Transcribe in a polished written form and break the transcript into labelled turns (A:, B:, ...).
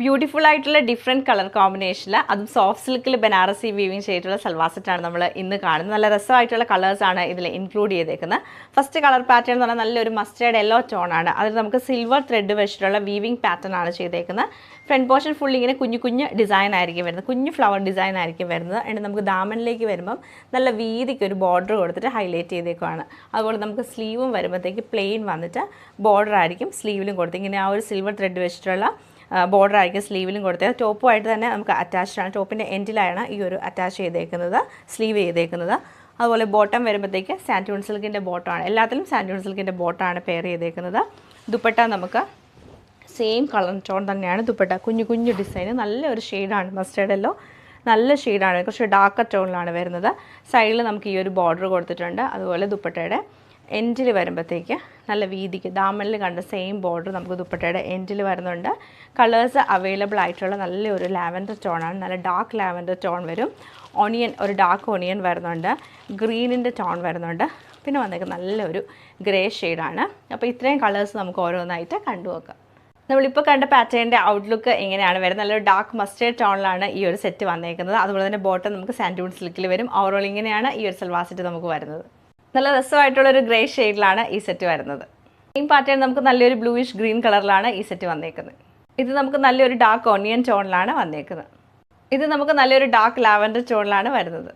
A: Beautiful ആയിട്ടുള്ള different colour കോമ്പിനേഷനിൽ അതും സോഫ്റ്റ് സിൽക്കിൽ ബനാറസി വീവിങ് ചെയ്തിട്ടുള്ള സൽവാർ സെറ്റാണ് നമ്മൾ ഇന്ന് കാണുന്നത്. നല്ല രസമായിട്ടുള്ള കളേഴ്സാണ് ഇതിൽ ഇൻക്ലൂഡ് ചെയ്തേക്കുന്നത്. ഫസ്റ്റ് കളർ പാറ്റേൺ എന്ന് പറഞ്ഞാൽ നല്ലൊരു മസ്റ്റേർഡ് യെല്ലോ ടോണാണ്. അതിൽ നമുക്ക് സിൽവർ ത്രെഡ് വെച്ചിട്ടുള്ള വീവിങ് പാറ്റേൺ ആണ് ചെയ്തേക്കുന്നത്. ഫ്രണ്ട് പോർഷൻ ഫുൾ ഇങ്ങനെ കുഞ്ഞു കുഞ്ഞു ഡിസൈൻ ആയിരിക്കും വരുന്നത്, കുഞ്ഞു ഫ്ലവർ ഡിസൈൻ ആയിരിക്കും വരുന്നത്. എന്നിട്ട് നമുക്ക് ദാമനിലേക്ക് വരുമ്പം നല്ല വീതിക്ക് ഒരു ബോർഡർ കൊടുത്തിട്ട് ഹൈലൈറ്റ് ചെയ്തേക്കുവാണ്. അതുപോലെ നമുക്ക് സ്ലീവും വരുമ്പോഴത്തേക്ക് പ്ലെയിൻ വന്നിട്ട് ബോർഡർ ആയിരിക്കും സ്ലീവിലും കൊടുത്ത് ഇങ്ങനെ ആ ഒരു സിൽവർ ത്രെഡ് വെച്ചിട്ടുള്ള ബോർഡർ ആയിരിക്കും സ്ലീവിലും കൊടുത്തത്. ടോപ്പുമായിട്ട് തന്നെ നമുക്ക് അറ്റാച്ച്ഡ് ആണ്. ടോപ്പിൻ്റെ എൻഡിലാണ് ഈ ഒരു അറ്റാച്ച് ചെയ്തേക്കുന്നത്, സ്ലീവ് ചെയ്തേക്കുന്നത്. അതുപോലെ ബോട്ടം വരുമ്പോഴത്തേക്ക് സാൻറ്റൂൺ സിൽക്കിൻ്റെ ബോട്ടമാണ്. എല്ലാത്തിലും സാൻറ്റൂൺ സിൽക്കിൻ്റെ ബോട്ടമാണ് പെയർ ചെയ്തേക്കുന്നത്. ദുപ്പട്ട നമുക്ക് സെയിം കളർ ടോൺ തന്നെയാണ് ദുപ്പട്ട. കുഞ്ഞു കുഞ്ഞു ഡിസൈൻ, നല്ലൊരു ഷെയ്ഡാണ് മസ്റ്റേർഡ് യെല്ലോ, നല്ല ഷെയ്ഡാണ്, കുറച്ച് ഡാർക്കർ ടോണിലാണ് വരുന്നത്. സൈഡിൽ നമുക്ക് ഈ ഒരു ബോർഡർ കൊടുത്തിട്ടുണ്ട്. അതുപോലെ ദുപ്പട്ടയുടെ എൻഡിൽ വരുമ്പോഴത്തേക്ക് നല്ല വീതിക്ക് ദാമനിൽ കണ്ട സെയിം ബോർഡർ നമുക്ക് ദുപ്പട്ടയുടെ എൻഡിൽ വരുന്നുണ്ട്. കളേഴ്സ് അവൈലബിൾ ആയിട്ടുള്ള നല്ലൊരു ലാവൻഡർ ടോണാണ്, നല്ല ഡാർക്ക് ലാവൻഡർ ടോൺ വരും. ഓണിയൻ, ഒരു ഡാർക്ക് ഓണിയൻ വരുന്നുണ്ട്, ഗ്രീനിൻ്റെ ടോൺ വരുന്നുണ്ട്, പിന്നെ വന്നേക്കുന്നത് നല്ലൊരു ഗ്രേ ഷെയ്ഡാണ്. അപ്പോൾ ഇത്രയും കളേഴ്സ് നമുക്ക് ഓരോന്നായിട്ട് കണ്ടുനോക്കാം. നമ്മളിപ്പോൾ കണ്ട പാറ്റേണിൻ്റെ ഔട്ട്ലുക്ക് എങ്ങനെയാണ് വരുന്നത്? നല്ലൊരു ഡാർക്ക് മസ്റ്റേർഡ് ടോണിലാണ് ഈ ഒരു സെറ്റ് വന്നേക്കുന്നത്. അതുപോലെ തന്നെ ബോട്ടം നമുക്ക് സാൻറ്റൂൺ സിൽക്കിൽ വരും. ഓവറോൾ ഇങ്ങനെയാണ് ഈ ഒരു സൽവാർ സെറ്റ് നമുക്ക് വരുന്നത്. നല്ല രസമായിട്ടുള്ളൊരു ഗ്രേ ഷെയ്ഡിലാണ് ഈ സെറ്റ് വരുന്നത്. ഈ പാറ്റേൺ നമുക്ക് നല്ലൊരു ബ്ലൂയിഷ് ഗ്രീൻ കളറിലാണ് ഈ സെറ്റ് വന്നേക്കുന്നത്. ഇത് നമുക്ക് നല്ലൊരു ഡാർക്ക് ഓണിയൻ ടോണിലാണ് വന്നേക്കുന്നത്. ഇത് നമുക്ക് നല്ലൊരു ഡാർക്ക് ലാവൻഡർ ടോണിലാണ് വരുന്നത്.